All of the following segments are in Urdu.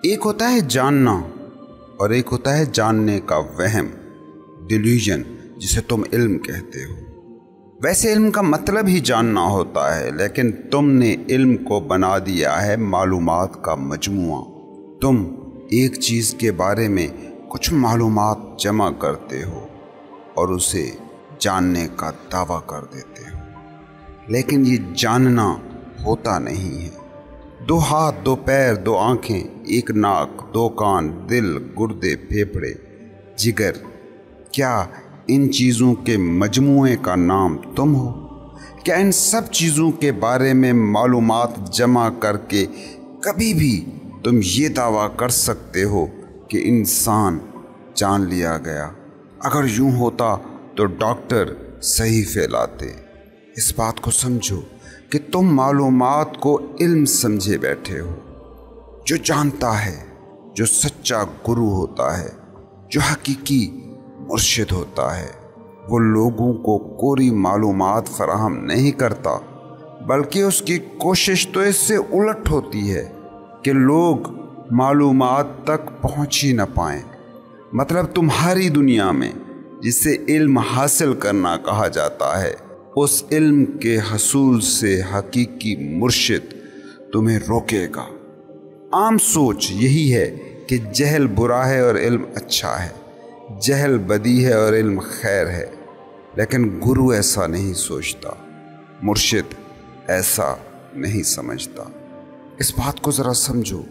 ایک ہوتا ہے جاننا اور ایک ہوتا ہے جاننے کا وہم، ڈیلیوژن، جسے تم علم کہتے ہو۔ ویسے علم کا مطلب ہی جاننا ہوتا ہے، لیکن تم نے علم کو بنا دیا ہے معلومات کا مجموعہ۔ تم ایک چیز کے بارے میں کچھ معلومات جمع کرتے ہو اور اسے جاننے کا دعویٰ کر دیتے ہو، لیکن یہ جاننا ہوتا نہیں ہے۔ دو ہاتھ، دو پیر، دو آنکھیں، ایک ناک، دو کان، دل، گردے، پھیپھڑے، جگر، کیا ان چیزوں کے مجموعے کا نام تم ہو؟ کیا ان سب چیزوں کے بارے میں معلومات جمع کر کے کبھی بھی تم یہ دعویٰ کر سکتے ہو کہ انسان جان لیا گیا؟ اگر یوں ہوتا تو ڈاکٹر صحیح پھیلاتے۔ اس بات کو سمجھو کہ تم معلومات کو علم سمجھے بیٹھے ہو۔ جو جانتا ہے، جو سچا گرو ہوتا ہے، جو حقیقی مرشد ہوتا ہے، وہ لوگوں کو کوری معلومات فراہم نہیں کرتا، بلکہ اس کی کوشش تو اس سے الٹ ہوتی ہے کہ لوگ معلومات تک پہنچ ہی نہ پائیں۔ مطلب تمہاری دنیا میں جسے علم حاصل کرنا کہا جاتا ہے، اس علم کے حصول سے حقیقی مرشد تمہیں روکے گا۔ عام سوچ یہی ہے کہ جہل برا ہے اور علم اچھا ہے، جہل بدی ہے اور علم خیر ہے، لیکن گرو ایسا نہیں سوچتا، مرشد ایسا نہیں سمجھتا۔ اس بات کو ذرا سمجھو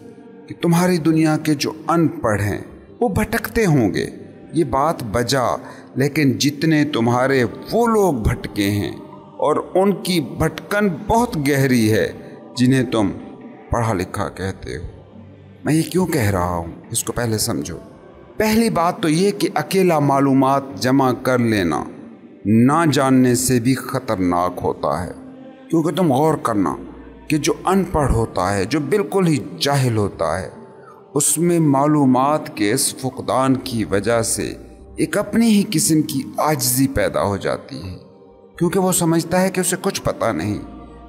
کہ تمہاری دنیا کے جو ان پڑھ ہیں وہ بھٹکتے ہوں گے، یہ بات بجا، لیکن جتنے تمہارے وہ لوگ بھٹکے ہیں اور ان کی بھٹکن بہت گہری ہے جنہیں تم پڑھا لکھا کہتے ہو۔ میں یہ کیوں کہہ رہا ہوں اس کو پہلے سمجھو۔ پہلی بات تو یہ کہ اکیلا معلومات جمع کر لینا نہ جاننے سے بھی خطرناک ہوتا ہے، کیونکہ تم غور کرنا کہ جو ان پڑھ ہوتا ہے، جو بالکل ہی جاہل ہوتا ہے، اس میں معلومات کے اس فقدان کی وجہ سے ایک اپنی ہی قسم کی عاجزی پیدا ہو جاتی ہے، کیونکہ وہ سمجھتا ہے کہ اسے کچھ پتہ نہیں،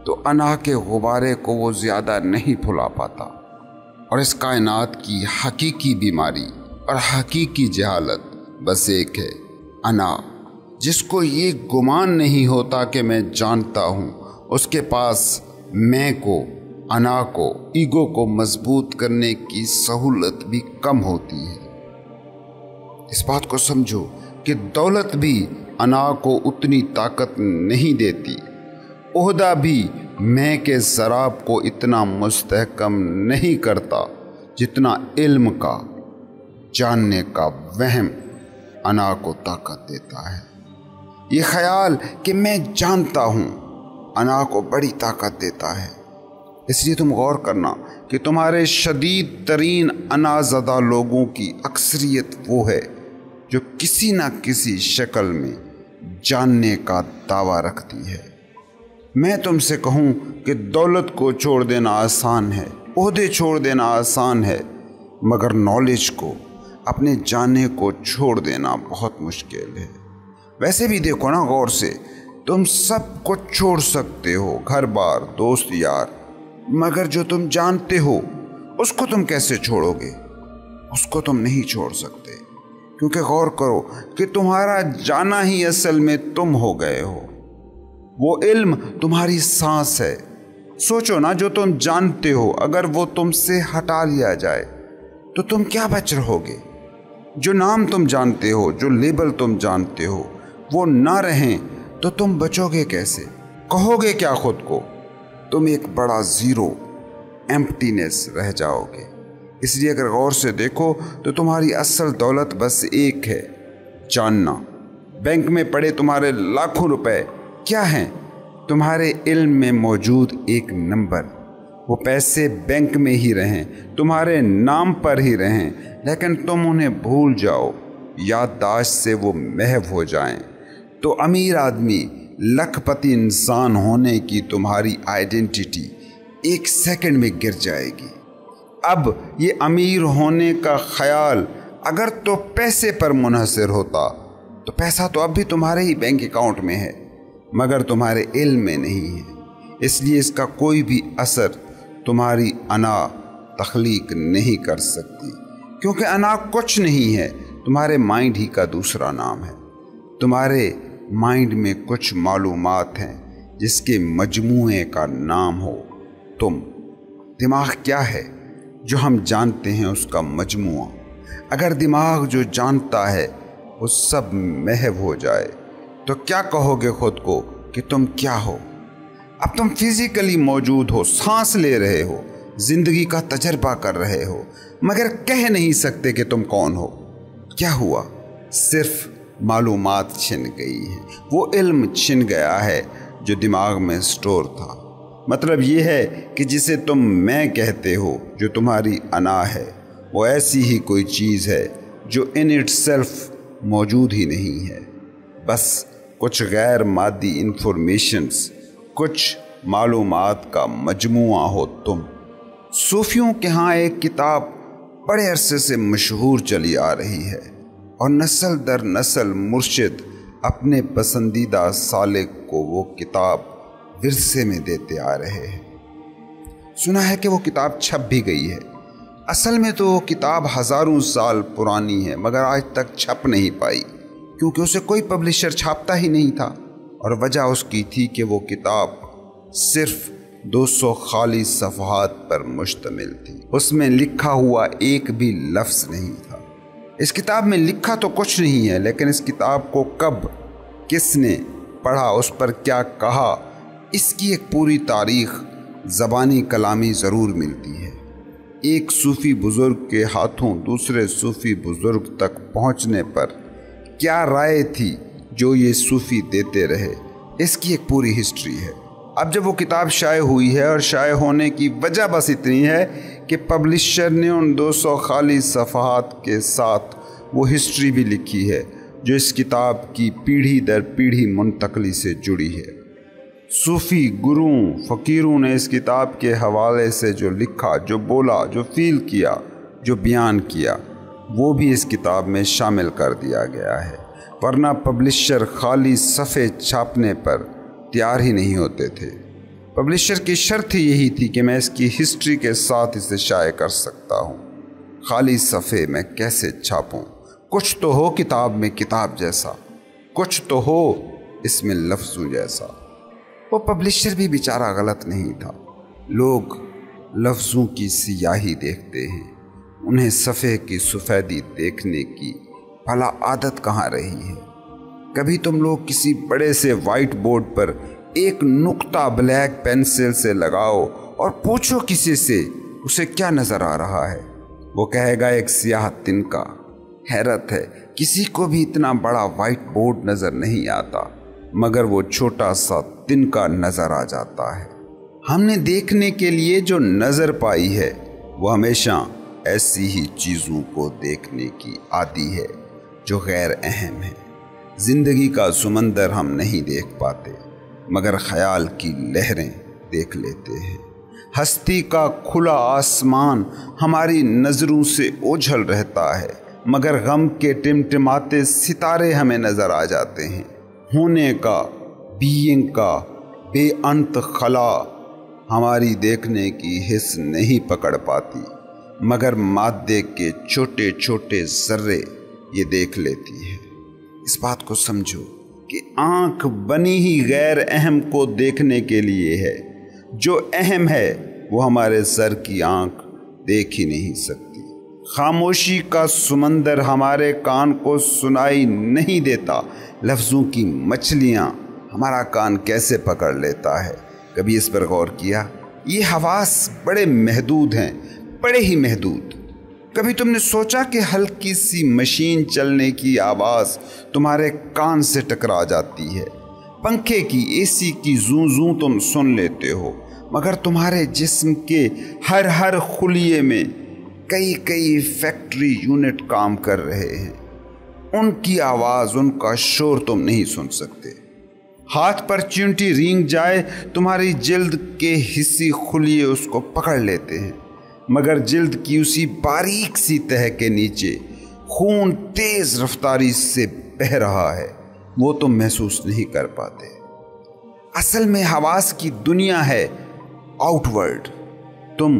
تو انا کے غبارے کو وہ زیادہ نہیں پھلا پاتا۔ اور اس کائنات کی حقیقی بیماری اور حقیقی جہالت بس ایک ہے، انا۔ جس کو یہ گمان نہیں ہوتا کہ میں جانتا ہوں، اس کے پاس میں کو، انا کو، ایگو کو مضبوط کرنے کی سہولت بھی کم ہوتی ہے۔ اس بات کو سمجھو کہ دولت بھی انا کو اتنی طاقت نہیں دیتی، عہدہ بھی میں کے ضراب کو اتنا مستحکم نہیں کرتا جتنا علم کا، جاننے کا وہم انا کو طاقت دیتا ہے۔ یہ خیال کہ میں جانتا ہوں انا کو بڑی طاقت دیتا ہے۔ اس لیے تم غور کرنا کہ تمہارے شدید ترین انا زدہ لوگوں کی اکثریت وہ ہے جو کسی نہ کسی شکل میں جاننے کا دعویٰ رکھتی ہے۔ میں تم سے کہوں کہ دولت کو چھوڑ دینا آسان ہے، عہدے چھوڑ دینا آسان ہے، مگر نالج کو، اپنے جاننے کو چھوڑ دینا بہت مشکل ہے۔ ویسے بھی دیکھو نا غور سے، تم سب کو چھوڑ سکتے ہو، گھر بار، دوست یار، مگر جو تم جانتے ہو اس کو تم کیسے چھوڑو گے؟ اس کو تم نہیں چھوڑ سکتے، کیونکہ غور کرو کہ تمہارا جانا ہی اصل میں تم ہو گئے ہو۔ وہ علم تمہاری سانس ہے۔ سوچو نا، جو تم جانتے ہو اگر وہ تم سے ہٹا لیا جائے تو تم کیا بچ رہو گے؟ جو نام تم جانتے ہو، جو لیبل تم جانتے ہو، وہ نہ رہیں تو تم بچو گے کیسے؟ کہو گے کیا خود کو؟ تم ایک بڑا زیرو، ایمپٹینس رہ جاؤ گے۔ اس لیے اگر غور سے دیکھو تو تمہاری اصل دولت بس ایک ہے، جاننا۔ بینک میں پڑے تمہارے لاکھوں روپے کیا ہیں؟ تمہارے علم میں موجود ایک نمبر۔ وہ پیسے بینک میں ہی رہیں، تمہارے نام پر ہی رہیں، لیکن تم انہیں بھول جاؤ، یادداشت سے وہ محو ہو جائیں، تو امیر آدمی، لکھ پتی انسان ہونے کی تمہاری آئیڈینٹی ایک سیکنڈ میں گر جائے گی۔ اب یہ امیر ہونے کا خیال اگر تو پیسے پر منحصر ہوتا تو پیسہ تو اب بھی تمہارے ہی بینک اکاؤنٹ میں ہے، مگر تمہارے علم میں نہیں ہے۔ اس لیے اس کا کوئی بھی اثر تمہاری انا، تخلیق نہیں کر سکتی، کیونکہ انا کچھ نہیں ہے، تمہارے مائنڈ ہی کا دوسرا نام ہے۔ تمہارے مائنڈ میں کچھ معلومات ہیں جس کے مجموعے کا نام ہو تم۔ دماغ کیا ہے؟ جو ہم جانتے ہیں اس کا مجموعہ۔ اگر دماغ جو جانتا ہے وہ سب محو ہو جائے تو کیا کہو گے خود کو کہ تم کیا ہو؟ اب تم فزیکلی موجود ہو، سانس لے رہے ہو، زندگی کا تجربہ کر رہے ہو، مگر کہہ نہیں سکتے کہ تم کون ہو۔ کیا ہوا؟ صرف معلومات چھن گئی ہیں، وہ علم چھن گیا ہے جو دماغ میں سٹور تھا۔ مطلب یہ ہے کہ جسے تم میں کہتے ہو، جو تمہاری انا ہے، وہ ایسی ہی کوئی چیز ہے جو ان اٹ سیلف موجود ہی نہیں ہے، بس کچھ غیر مادی انفارمیشنز، کچھ معلومات کا مجموعہ ہو تم۔ صوفیوں کے ہاں ایک کتاب بڑے عرصے سے مشہور چلی آ رہی ہے اور نسل در نسل مرشد اپنے پسندیدہ سالک کو وہ کتاب ورثے میں دیتے آ رہے ہیں۔ سنا ہے کہ وہ کتاب چھپ بھی گئی ہے۔ اصل میں تو وہ کتاب ہزاروں سال پرانی ہے، مگر آج تک چھپ نہیں پائی کیونکہ اسے کوئی پبلشر چھاپتا ہی نہیں تھا، اور وجہ اس کی تھی کہ وہ کتاب صرف 200 خالی صفحات پر مشتمل تھی۔ اس میں لکھا ہوا ایک بھی لفظ نہیں تھا۔ اس کتاب میں لکھا تو کچھ نہیں ہے، لیکن اس کتاب کو کب، کس نے پڑھا، اس پر کیا کہا، اس کی ایک پوری تاریخ زبانی کلامی ضرور ملتی ہے۔ ایک صوفی بزرگ کے ہاتھوں دوسرے صوفی بزرگ تک پہنچنے پر کیا رائے تھی جو یہ صوفی دیتے رہے، اس کی ایک پوری ہسٹری ہے۔ اب جب وہ کتاب شائع ہوئی ہے، اور شائع ہونے کی وجہ بس اتنی ہے کہ پبلشر نے ان 200 خالی صفحات کے ساتھ وہ ہسٹری بھی لکھی ہے جو اس کتاب کی پیڑھی در پیڑھی منتقلی سے جڑی ہے۔ صوفی گروؤں، فقیروں نے اس کتاب کے حوالے سے جو لکھا، جو بولا، جو فیل کیا، جو بیان کیا، وہ بھی اس کتاب میں شامل کر دیا گیا ہے، ورنہ پبلشر خالی صفحے چھاپنے پر تیار ہی نہیں ہوتے تھے۔ پبلشر کی شرط ہی یہی تھی کہ میں اس کی ہسٹری کے ساتھ اسے شائع کر سکتا ہوں، خالی صفحے میں کیسے چھاپوں؟ کچھ تو ہو کتاب میں کتاب جیسا، کچھ تو ہو اس میں لفظوں جیسا۔ وہ پبلشر بھی بیچارہ غلط نہیں تھا۔ لوگ لفظوں کی سیاہی دیکھتے ہیں، انہیں صفحے کی سفیدی دیکھنے کی بھلا عادت کہاں رہی ہے؟ کبھی تم لوگ کسی بڑے سے وائٹ بورڈ پر ایک نقطہ بلیک پینسل سے لگاؤ اور پوچھو کسی سے اسے کیا نظر آ رہا ہے، وہ کہے گا ایک سیاہ تنکا۔ حیرت ہے، کسی کو بھی اتنا بڑا وائٹ بورڈ نظر نہیں آتا، مگر وہ چھوٹا سا تنکا نظر آ جاتا ہے۔ ہم نے دیکھنے کے لیے جو نظر پائی ہے، وہ ہمیشہ ایسی ہی چیزوں کو دیکھنے کی عادی ہے جو غیر اہم ہے۔ زندگی کا سمندر ہم نہیں دیکھ پاتے، مگر خیال کی لہریں دیکھ لیتے ہیں۔ ہستی کا کھلا آسمان ہماری نظروں سے اوجھل رہتا ہے، مگر غم کے ٹمٹماتے ستارے ہمیں نظر آ جاتے ہیں۔ ہونے کا، بینگ کا بے انت خلا ہماری دیکھنے کی حس نہیں پکڑ پاتی، مگر مادے کے چھوٹے چھوٹے ذرے یہ دیکھ لیتی ہے۔ اس بات کو سمجھو کہ آنکھ بنی ہی غیر اہم کو دیکھنے کے لیے ہے، جو اہم ہے وہ ہمارے سر کی آنکھ دیکھ ہی نہیں سکتی۔ خاموشی کا سمندر ہمارے کان کو سنائی نہیں دیتا، لفظوں کی مچھلیاں ہمارا کان کیسے پکڑ لیتا ہے؟ کبھی اس پر غور کیا؟ یہ حواس بڑے محدود ہیں، بڑے ہی محدود۔ کبھی تم نے سوچا کہ ہلکی سی مشین چلنے کی آواز تمہارے کان سے ٹکرا جاتی ہے، پنکھے کی، اے سی کی زوں زوں تم سن لیتے ہو، مگر تمہارے جسم کے ہر خلیے میں کئی فیکٹری یونٹ کام کر رہے ہیں، ان کی آواز، ان کا شور تم نہیں سن سکتے۔ ہاتھ پر چینٹی رینگ جائے، تمہاری جلد کے حصی خلیے اس کو پکڑ لیتے ہیں، مگر جلد کی اسی باریک سی تہہ کے نیچے خون تیز رفتاری سے بہہ رہا ہے، وہ تم محسوس نہیں کر پاتے۔ اصل میں حواس کی دنیا ہے آؤٹ ورڈ۔ تم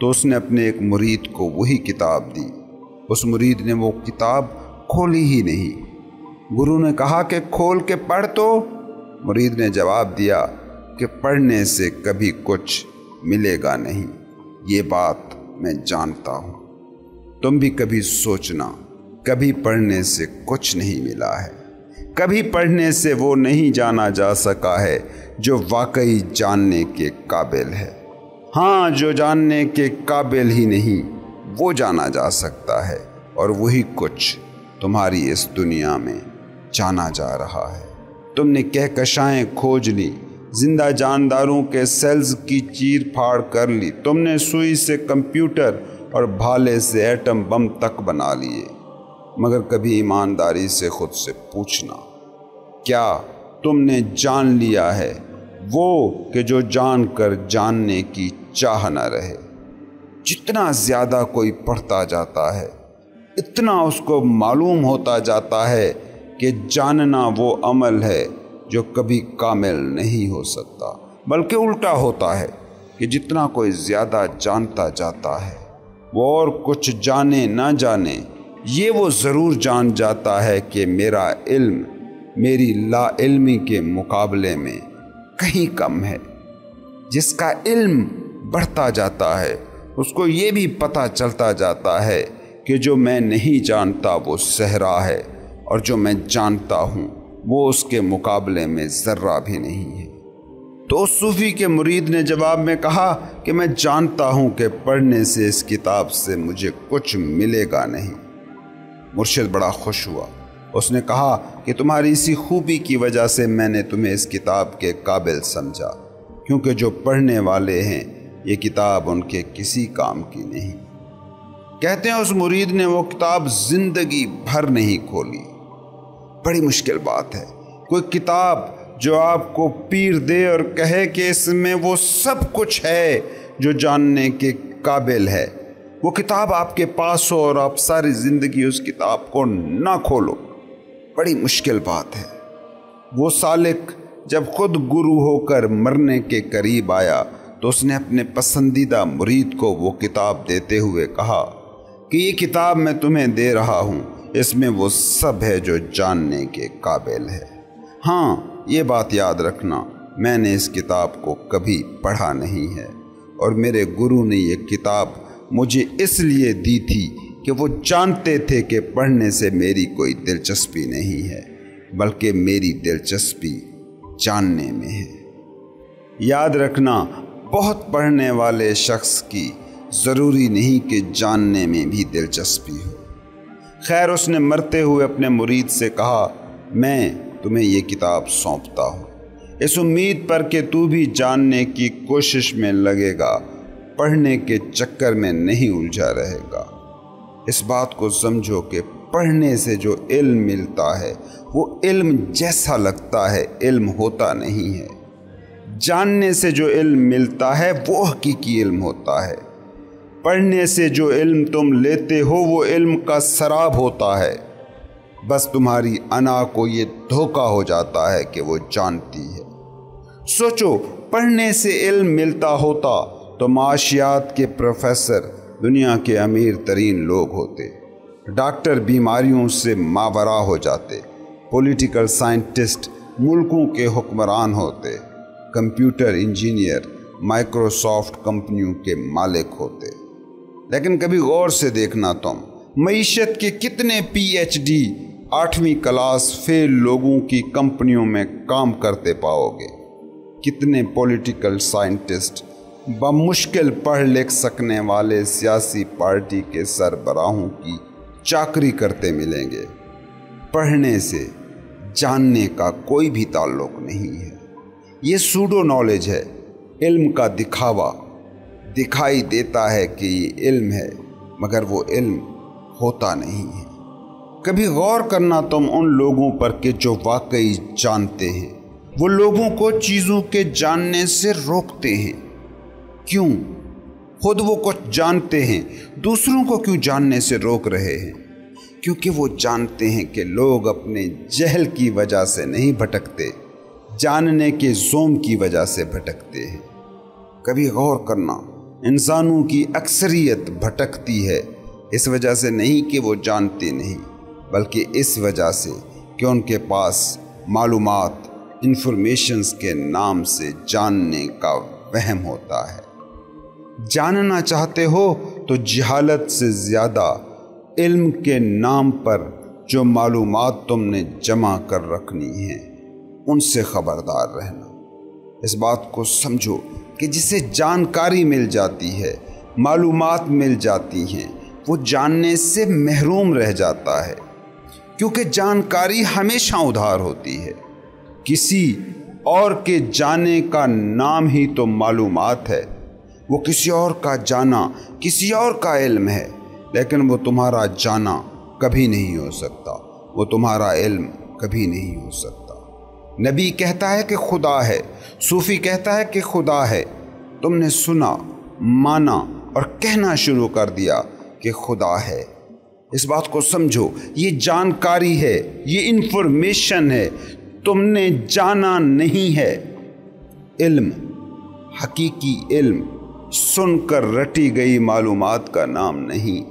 تو اس نے اپنے ایک مرید کو وہی کتاب دی۔ اس مرید نے وہ کتاب کھولی ہی نہیں۔ گرو نے کہا کہ کھول کے پڑھ تو۔ مرید نے جواب دیا کہ پڑھنے سے کبھی کچھ ملے گا نہیں، یہ بات میں جانتا ہوں۔ تم بھی کبھی سوچنا، کبھی پڑھنے سے کچھ نہیں ملا ہے، کبھی پڑھنے سے وہ نہیں جانا جا سکا ہے جو واقعی جاننے کے قابل ہے۔ ہاں، جو جاننے کے قابل ہی نہیں وہ جانا جا سکتا ہے، اور وہی کچھ تمہاری اس دنیا میں جانا جا رہا ہے۔ تم نے کہکشائیں کھوج لی، زندہ جانداروں کے سیلز کی چیر پھاڑ کر لی، تم نے سوئی سے کمپیوٹر اور بھالے سے ایٹم بم تک بنا لیے، مگر کبھی ایمانداری سے خود سے پوچھنا، کیا تم نے جان لیا ہے وہ کہ جو جان کر جاننے کی چاہ نہ رہے؟ جتنا زیادہ کوئی پڑھتا جاتا ہے اتنا اس کو معلوم ہوتا جاتا ہے کہ جاننا وہ عمل ہے جو کبھی کامل نہیں ہو سکتا، بلکہ الٹا ہوتا ہے کہ جتنا کوئی زیادہ جانتا جاتا ہے وہ اور کچھ جانے نہ جانے یہ وہ ضرور جان جاتا ہے کہ میرا علم میری لا علمی کے مقابلے میں کہیں کم ہے۔ جس کا علم بڑھتا جاتا ہے اس کو یہ بھی پتہ چلتا جاتا ہے کہ جو میں نہیں جانتا وہ صحرا ہے، اور جو میں جانتا ہوں وہ اس کے مقابلے میں ذرہ بھی نہیں ہے۔ تو اس صوفی کے مرید نے جواب میں کہا کہ میں جانتا ہوں کہ پڑھنے سے اس کتاب سے مجھے کچھ ملے گا نہیں۔ مرشد بڑا خوش ہوا، اس نے کہا کہ تمہاری اسی خوبی کی وجہ سے میں نے تمہیں اس کتاب کے قابل سمجھا، کیونکہ جو پڑھنے والے ہیں یہ کتاب ان کے کسی کام کی نہیں۔ کہتے ہیں اس مرید نے وہ کتاب زندگی بھر نہیں کھولی۔ بڑی مشکل بات ہے، کوئی کتاب جو آپ کو پیر دے اور کہے کہ اس میں وہ سب کچھ ہے جو جاننے کے قابل ہے، وہ کتاب آپ کے پاس ہو اور آپ ساری زندگی اس کتاب کو نہ کھولو، بڑی مشکل بات ہے۔ وہ سالک جب خود گرو ہو کر مرنے کے قریب آیا تو اس نے اپنے پسندیدہ مرید کو وہ کتاب دیتے ہوئے کہا کہ یہ کتاب میں تمہیں دے رہا ہوں، اس میں وہ سب ہے جو جاننے کے قابل ہے۔ ہاں، یہ بات یاد رکھنا، میں نے اس کتاب کو کبھی پڑھا نہیں ہے، اور میرے گرو نے یہ کتاب مجھے اس لیے دی تھی کہ وہ جانتے تھے کہ پڑھنے سے میری کوئی دلچسپی نہیں ہے، بلکہ میری دلچسپی جاننے میں ہے۔ یاد رکھنا، بہت پڑھنے والے شخص کی ضروری نہیں کہ جاننے میں بھی دلچسپی ہو۔ خیر، اس نے مرتے ہوئے اپنے مرید سے کہا، میں تمہیں یہ کتاب سونپتا ہوں، اس امید پر کہ تو بھی جاننے کی کوشش میں لگے گا، پڑھنے کے چکر میں نہیں الجھا رہے گا۔ اس بات کو سمجھو کہ پڑھنے سے جو علم ملتا ہے وہ علم جیسا لگتا ہے، علم ہوتا نہیں ہے۔ جاننے سے جو علم ملتا ہے وہ حقیقی علم ہوتا ہے۔ پڑھنے سے جو علم تم لیتے ہو وہ علم کا سراب ہوتا ہے۔ بس تمہاری انا کو یہ دھوکہ ہو جاتا ہے کہ وہ جانتی ہے۔ سوچو، پڑھنے سے علم ملتا ہوتا تو معاشیات کے پروفیسر دنیا کے امیر ترین لوگ ہوتے، ڈاکٹر بیماریوں سے ماورا ہو جاتے، پولیٹیکل سائنٹسٹ ملکوں کے حکمران ہوتے، کمپیوٹر انجینئر مائکروسافٹ کمپنیوں کے مالک ہوتے۔ لیکن کبھی غور سے دیکھنا، تم معیشت کے کتنے پی ایچ ڈی 8ویں کلاس فیل لوگوں کی کمپنیوں میں کام کرتے پاؤ گے؟ کتنے پولیٹیکل سائنٹسٹ بمشکل پڑھ لکھ سکنے والے سیاسی پارٹی کے سربراہوں کی چاکری کرتے ملیں گے؟ پڑھنے سے جاننے کا کوئی بھی تعلق نہیں ہے، یہ سوڈو نالج ہے، علم کا دکھاوا۔ دکھائی دیتا ہے کہ یہ علم ہے، مگر وہ علم ہوتا نہیں ہے۔ کبھی غور کرنا تم ان لوگوں پر کہ جو واقعی جانتے ہیں، وہ لوگوں کو چیزوں کے جاننے سے روکتے ہیں۔ کیوں؟ خود وہ کچھ جانتے ہیں، دوسروں کو کیوں جاننے سے روک رہے ہیں؟ کیونکہ وہ جانتے ہیں کہ لوگ اپنے جہل کی وجہ سے نہیں بھٹکتے، جاننے کے زوم کی وجہ سے بھٹکتے ہیں۔ کبھی غور کرنا، انسانوں کی اکثریت بھٹکتی ہے اس وجہ سے نہیں کہ وہ جانتے نہیں، بلکہ اس وجہ سے کہ ان کے پاس معلومات، انفارمیشنز کے نام سے جاننے کا وہم ہوتا ہے۔ جاننا چاہتے ہو تو جہالت سے زیادہ علم کے نام پر جو معلومات تم نے جمع کر رکھنی ہیں ان سے خبردار رہنا۔ اس بات کو سمجھو کہ جسے جانکاری مل جاتی ہے، معلومات مل جاتی ہیں، وہ جاننے سے محروم رہ جاتا ہے، کیونکہ جانکاری ہمیشہ ادھار ہوتی ہے۔ کسی اور کے جانے کا نام ہی تو معلومات ہے۔ وہ کسی اور کا جانا کسی اور کا علم ہے، لیکن وہ تمہارا جانا کبھی نہیں ہو سکتا، وہ تمہارا علم کبھی نہیں ہو سکتا۔ نبی کہتا ہے کہ خدا ہے، صوفی کہتا ہے کہ خدا ہے، تم نے سنا، مانا اور کہنا شروع کر دیا کہ خدا ہے۔ اس بات کو سمجھو، یہ جانکاری ہے، یہ انفارمیشن ہے، تم نے جانا نہیں ہے۔ علم، حقیقی علم، سن کر رٹی گئی معلومات کا نام نہیں۔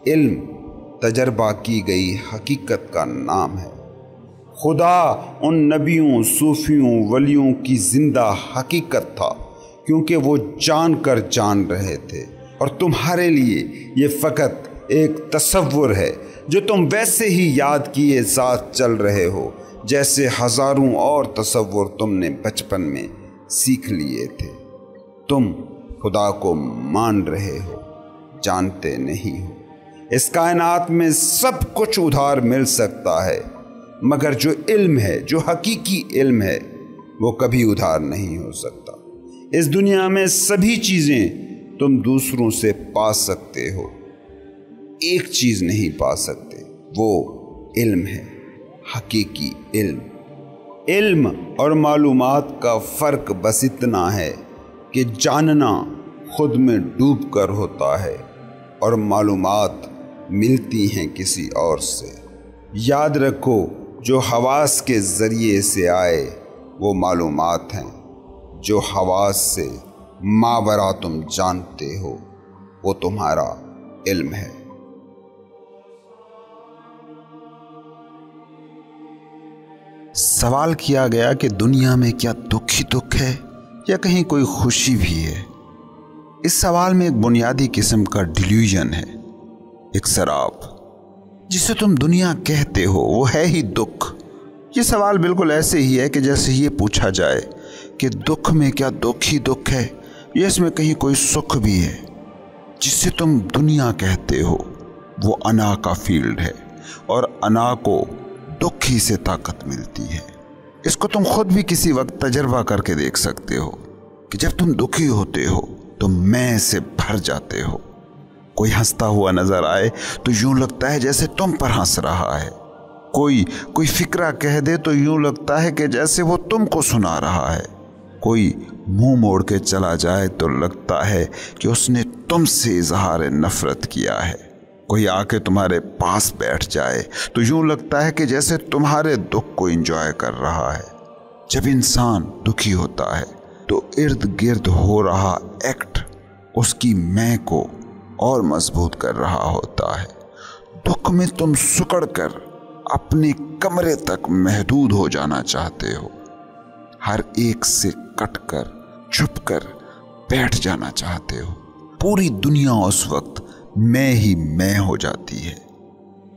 علم تجربہ کی گئی حقیقت کا نام ہے۔ خدا ان نبیوں، صوفیوں، ولیوں کی زندہ حقیقت تھا، کیونکہ وہ جان کر جان رہے تھے، اور تمہارے لیے یہ فقط ایک تصور ہے جو تم ویسے ہی یاد کیے ساتھ چل رہے ہو جیسے ہزاروں اور تصور تم نے بچپن میں سیکھ لیے تھے۔ تم خدا کو مان رہے ہو، جانتے نہیں ہو۔ اس کائنات میں سب کچھ ادھار مل سکتا ہے، مگر جو علم ہے، جو حقیقی علم ہے، وہ کبھی ادھار نہیں ہو سکتا۔ اس دنیا میں سبھی چیزیں تم دوسروں سے پا سکتے ہو، ایک چیز نہیں پا سکتے، وہ علم ہے، حقیقی علم۔ علم اور معلومات کا فرق بس اتنا ہے کہ جاننا خود میں ڈوب کر ہوتا ہے اور معلومات ملتی ہیں کسی اور سے۔ یاد رکھو، جو حواس کے ذریعے سے آئے وہ معلومات ہیں، جو حواس سے ماورا تم جانتے ہو وہ تمہارا علم ہے۔ سوال کیا گیا کہ دنیا میں کیا دکھ ہی دکھ ہے یا کہیں کوئی خوشی بھی ہے؟ اس سوال میں ایک بنیادی قسم کا ڈیلیوژن ہے، ایک سراب جسے تم دنیا کہتے ہو وہ ہے ہی دکھ۔ یہ سوال بالکل ایسے ہی ہے کہ جیسے یہ پوچھا جائے کہ دکھ میں کیا دکھ ہی دکھ ہے یا اس میں کہیں کوئی سکھ بھی ہے۔ جسے تم دنیا کہتے ہو وہ انا کا فیلڈ ہے، اور انا کو دکھ ہی سے طاقت ملتی ہے۔ اس کو تم خود بھی کسی وقت تجربہ کر کے دیکھ سکتے ہو کہ جب تم دکھی ہوتے ہو تو میں سے بھر جاتے ہو۔ کوئی ہنستا ہوا نظر آئے تو یوں لگتا ہے جیسے تم پر ہنس رہا ہے، کوئی فکرہ کہہ دے تو یوں لگتا ہے کہ جیسے وہ تم کو سنا رہا ہے، کوئی منہ موڑ کے چلا جائے تو لگتا ہے کہ اس نے تم سے اظہار نفرت کیا ہے، کوئی آ کے تمہارے پاس بیٹھ جائے تو یوں لگتا ہے کہ جیسے تمہارے دکھ کو انجوائے کر رہا ہے۔ جب انسان دکھی ہوتا ہے تو ارد گرد ہو رہا ایکٹ اس کی میں کو اور مضبوط کر رہا ہوتا ہے۔ دکھ میں تم سکڑ کر اپنے کمرے تک محدود ہو جانا چاہتے ہو، ہر ایک سے کٹ کر چھپ کر بیٹھ جانا چاہتے ہو۔ پوری دنیا اس وقت میں ہی میں ہو جاتی ہے۔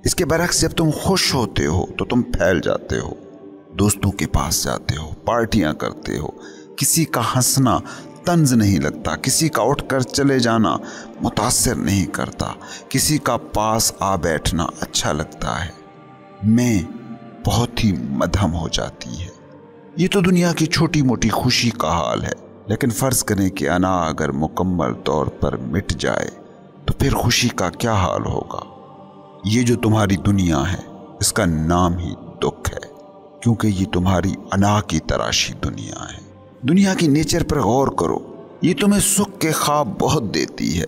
اس کے برعکس جب تم خوش ہوتے ہو تو تم پھیل جاتے ہو، دوستوں کے پاس جاتے ہو، پارٹیاں کرتے ہو، کسی کا ہنسنا طنز نہیں لگتا، کسی کا اٹھ کر چلے جانا متاثر نہیں کرتا، کسی کا پاس آ بیٹھنا اچھا لگتا ہے۔ میں بہت ہی مدھم ہو جاتی ہے۔ یہ تو دنیا کی چھوٹی موٹی خوشی کا حال ہے، لیکن فرض کریں کہ انا اگر مکمل طور پر مٹ جائے تو پھر خوشی کا کیا حال ہوگا؟ یہ جو تمہاری دنیا ہے اس کا نام ہی دکھ ہے، کیونکہ یہ تمہاری انا کی تراشی دنیا ہے۔ دنیا کی نیچر پر غور کرو، یہ تمہیں سکھ کے خواب بہت دیتی ہے،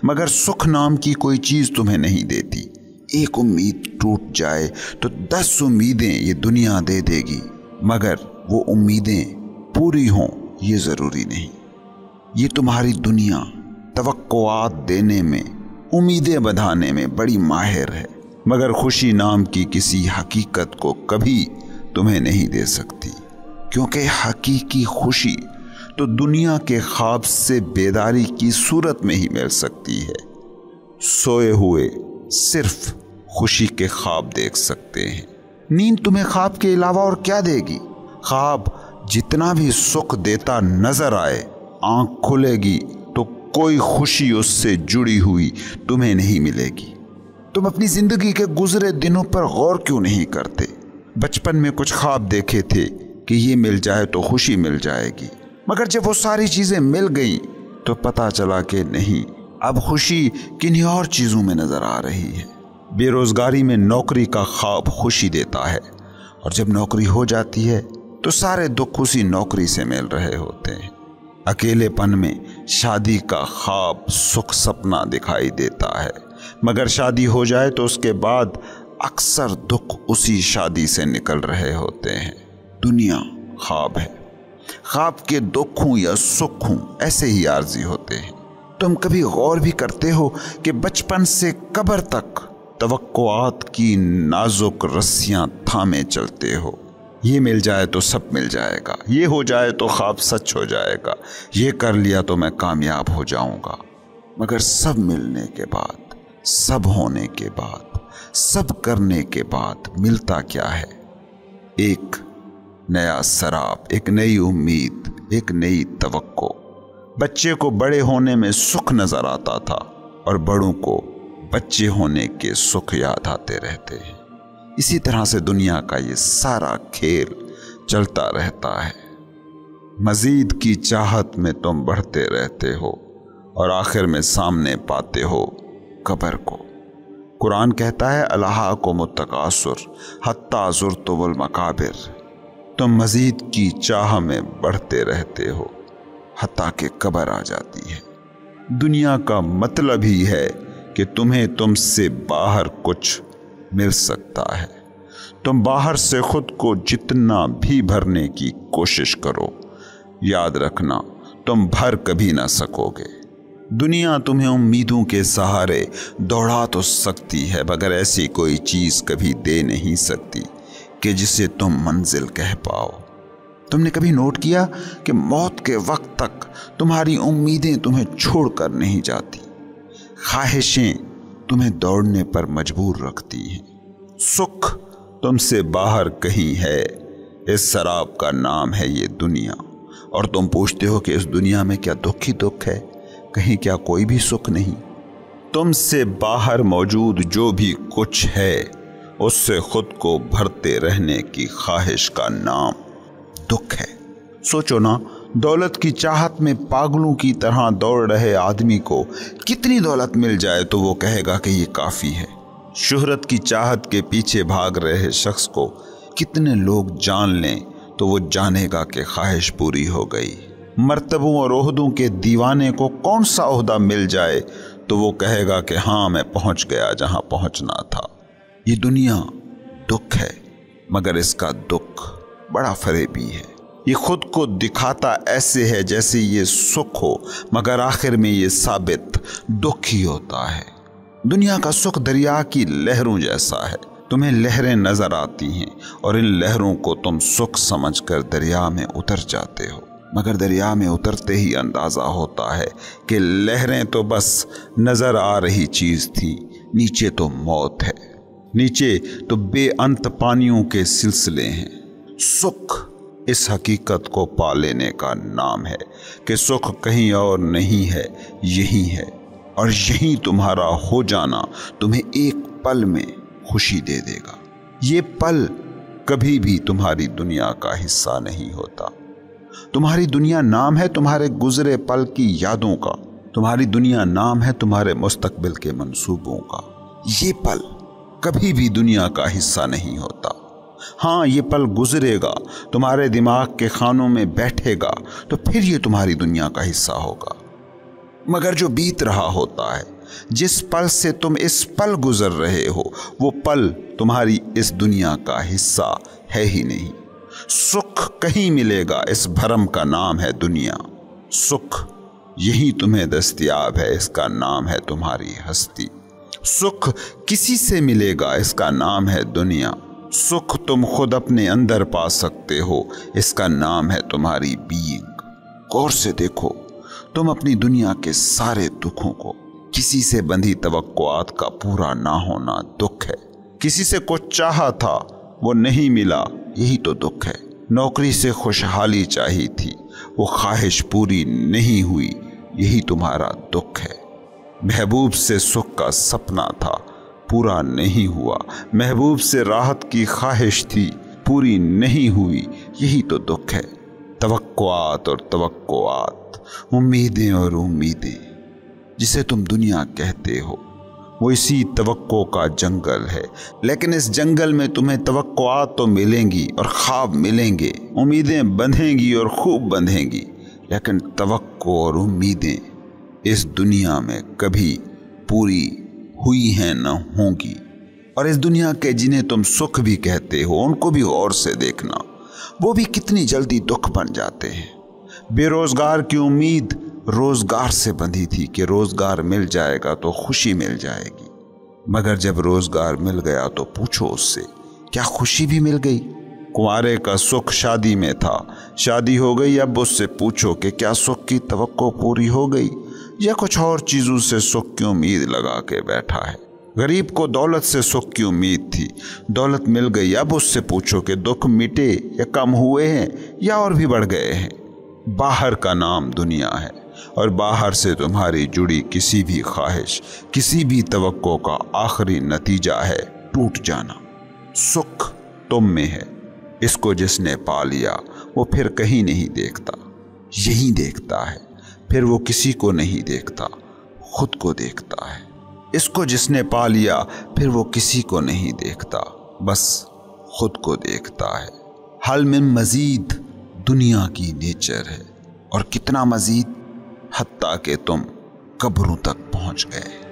مگر سکھ نام کی کوئی چیز تمہیں نہیں دیتی۔ ایک امید ٹوٹ جائے تو 10 امیدیں یہ دنیا دے دے گی، مگر وہ امیدیں پوری ہوں یہ ضروری نہیں۔ یہ تمہاری دنیا توقعات دینے میں، امیدیں بندھانے میں بڑی ماہر ہے، مگر خوشی نام کی کسی حقیقت کو کبھی تمہیں نہیں دے سکتی، کیونکہ حقیقی خوشی تو دنیا کے خواب سے بیداری کی صورت میں ہی مل سکتی ہے۔ سوئے ہوئے صرف خوشی کے خواب دیکھ سکتے ہیں۔ نیند تمہیں خواب کے علاوہ اور کیا دے گی؟ خواب جتنا بھی سکھ دیتا نظر آئے، آنکھ کھلے گی تو کوئی خوشی اس سے جڑی ہوئی تمہیں نہیں ملے گی۔ تم اپنی زندگی کے گزرے دنوں پر غور کیوں نہیں کرتے؟ بچپن میں کچھ خواب دیکھے تھے کہ یہ مل جائے تو خوشی مل جائے گی، مگر جب وہ ساری چیزیں مل گئیں تو پتہ چلا کہ نہیں، اب خوشی کنہیں اور چیزوں میں نظر آ رہی ہے۔ بے روزگاری میں نوکری کا خواب خوشی دیتا ہے، اور جب نوکری ہو جاتی ہے تو سارے دکھ اسی نوکری سے مل رہے ہوتے ہیں۔ اکیلے پن میں شادی کا خواب سکھ سپنا دکھائی دیتا ہے، مگر شادی ہو جائے تو اس کے بعد اکثر دکھ اسی شادی سے نکل رہے ہوتے ہیں۔ دنیا خواب ہے، خواب کے دکھ ہوں یا سکھ ہوں ایسے ہی عارضی ہوتے ہیں۔ تم کبھی غور بھی کرتے ہو کہ بچپن سے قبر تک توقعات کی نازک رسیاں تھامے چلتے ہو؟ یہ مل جائے تو سب مل جائے گا، یہ ہو جائے تو خواب سچ ہو جائے گا، یہ کر لیا تو میں کامیاب ہو جاؤں گا۔ مگر سب ملنے کے بعد، سب ہونے کے بعد، سب کرنے کے بعد ملتا کیا ہے؟ ایک نیا سراب، ایک نئی امید، ایک نئی توقع۔ بچے کو بڑے ہونے میں سکھ نظر آتا تھا، اور بڑوں کو بچے ہونے کے سکھ یاد آتے رہتے ہیں۔ اسی طرح سے دنیا کا یہ سارا کھیل چلتا رہتا ہے۔ مزید کی چاہت میں تم بڑھتے رہتے ہو، اور آخر میں سامنے پاتے ہو قبر کو۔ قرآن کہتا ہے الہاکم التکاثر حتی زرتم المقابر۔ تم مزید کی چاہ میں بڑھتے رہتے ہو حتیٰ کہ قبر آ جاتی ہے۔ دنیا کا مطلب ہی ہے کہ تمہیں تم سے باہر کچھ مل سکتا ہے۔ تم باہر سے خود کو جتنا بھی بھرنے کی کوشش کرو، یاد رکھنا تم بھر کبھی نہ سکو گے۔ دنیا تمہیں امیدوں کے سہارے دوڑا تو سکتی ہے، مگر ایسی کوئی چیز کبھی دے نہیں سکتی کہ جسے تم منزل کہہ پاؤ۔ تم نے کبھی نوٹ کیا کہ موت کے وقت تک تمہاری امیدیں تمہیں چھوڑ کر نہیں جاتی، خواہشیں تمہیں دوڑنے پر مجبور رکھتی ہیں۔ سکھ تم سے باہر کہیں ہے، اس سراب کا نام ہے یہ دنیا، اور تم پوچھتے ہو کہ اس دنیا میں کیا دکھ ہی دکھ ہے، کہیں کیا کوئی بھی سکھ نہیں؟ تم سے باہر موجود جو بھی کچھ ہے، اس سے خود کو بھرتے رہنے کی خواہش کا نام دکھ ہے۔ سوچو نا، دولت کی چاہت میں پاگلوں کی طرح دوڑ رہے آدمی کو کتنی دولت مل جائے تو وہ کہے گا کہ یہ کافی ہے۔ شہرت کی چاہت کے پیچھے بھاگ رہے شخص کو کتنے لوگ جان لیں تو وہ جانے گا کہ خواہش پوری ہو گئی۔ مرتبوں اور عہدوں کے دیوانے کو کون سا عہدہ مل جائے تو وہ کہے گا کہ ہاں میں پہنچ گیا جہاں پہنچنا تھا۔ یہ دنیا دکھ ہے، مگر اس کا دکھ بڑا فریبی ہے۔ یہ خود کو دکھاتا ایسے ہے جیسے یہ سکھ ہو، مگر آخر میں یہ ثابت دکھ ہی ہوتا ہے۔ دنیا کا سکھ دریا کی لہروں جیسا ہے، تمہیں لہریں نظر آتی ہیں اور ان لہروں کو تم سکھ سمجھ کر دریا میں اتر جاتے ہو، مگر دریا میں اترتے ہی اندازہ ہوتا ہے کہ لہریں تو بس نظر آ رہی چیز تھی، نیچے تو موت ہے، نیچے تو بے انت پانیوں کے سلسلے ہیں۔ سکھ اس حقیقت کو پا لینے کا نام ہے کہ سکھ کہیں اور نہیں ہے، یہی ہے، اور یہی تمہارا ہو جانا تمہیں ایک پل میں خوشی دے دے گا۔ یہ پل کبھی بھی تمہاری دنیا کا حصہ نہیں ہوتا۔ تمہاری دنیا نام ہے تمہارے گزرے پل کی یادوں کا، تمہاری دنیا نام ہے تمہارے مستقبل کے منصوبوں کا۔ یہ پل کبھی بھی دنیا کا حصہ نہیں ہوتا۔ ہاں، یہ پل گزرے گا، تمہارے دماغ کے خانوں میں بیٹھے گا تو پھر یہ تمہاری دنیا کا حصہ ہوگا، مگر جو بیت رہا ہوتا ہے، جس پل سے تم اس پل گزر رہے ہو، وہ پل تمہاری اس دنیا کا حصہ ہے ہی نہیں۔ سکھ کہیں ملے گا، اس بھرم کا نام ہے دنیا۔ سکھ یہی تمہیں دستیاب ہے، اس کا نام ہے تمہاری ہستی۔ سکھ کسی سے ملے گا، اس کا نام ہے دنیا۔ سکھ تم خود اپنے اندر پا سکتے ہو، اس کا نام ہے تمہاری بینگ۔ غور سے دیکھو، تم اپنی دنیا کے سارے دکھوں کو، کسی سے بندھی توقعات کا پورا نہ ہونا دکھ ہے۔ کسی سے کچھ چاہا تھا، وہ نہیں ملا، یہی تو دکھ ہے۔ نوکری سے خوشحالی چاہی تھی، وہ خواہش پوری نہیں ہوئی، یہی تمہارا دکھ ہے۔ محبوب سے سکھ کا سپنا تھا، پورا نہیں ہوا۔ محبوب سے راحت کی خواہش تھی، پوری نہیں ہوئی، یہی تو دکھ ہے۔ توقعات اور توقعات، امیدیں اور امیدیں، جسے تم دنیا کہتے ہو، وہ اسی توقع کا جنگل ہے۔ لیکن اس جنگل میں تمہیں توقعات تو ملیں گی اور خواب ملیں گے، امیدیں بندھیں گی اور خوب بندھیں گی، لیکن توقع اور امیدیں اس دنیا میں کبھی پوری ہوئی ہیں نہ ہوں گی۔ اور اس دنیا کے جنہیں تم سکھ بھی کہتے ہو، ان کو بھی غور سے دیکھنا، وہ بھی کتنی جلدی دکھ بن جاتے ہیں۔ بے روزگار کی امید روزگار سے بندھی تھی کہ روزگار مل جائے گا تو خوشی مل جائے گی، مگر جب روزگار مل گیا تو پوچھو اس سے، کیا خوشی بھی مل گئی؟ کنوارے کا سکھ شادی میں تھا، شادی ہو گئی، اب اس سے پوچھو کہ کیا سکھ کی توقع پوری ہو گئی یا کچھ اور چیزوں سے سکھ کی امید لگا کے بیٹھا ہے۔ غریب کو دولت سے سکھ کی امید تھی، دولت مل گئی، اب اس سے پوچھو کہ دکھ مٹے یا کم ہوئے ہیں یا اور بھی بڑھ گئے ہیں۔ باہر کا نام دنیا ہے، اور باہر سے تمہاری جڑی کسی بھی خواہش، کسی بھی توقع کا آخری نتیجہ ہے ٹوٹ جانا۔ سکھ تم میں ہے، اس کو جس نے پا لیا وہ پھر کہیں نہیں دیکھتا، یہی دیکھتا ہے، پھر وہ کسی کو نہیں دیکھتا، خود کو دیکھتا ہے۔ اس کو جس نے پا لیا پھر وہ کسی کو نہیں دیکھتا، بس خود کو دیکھتا ہے۔ حل میں مزید دنیا کی نیچر ہے، اور کتنا مزید، حتیٰ کہ تم قبروں تک پہنچ گئے۔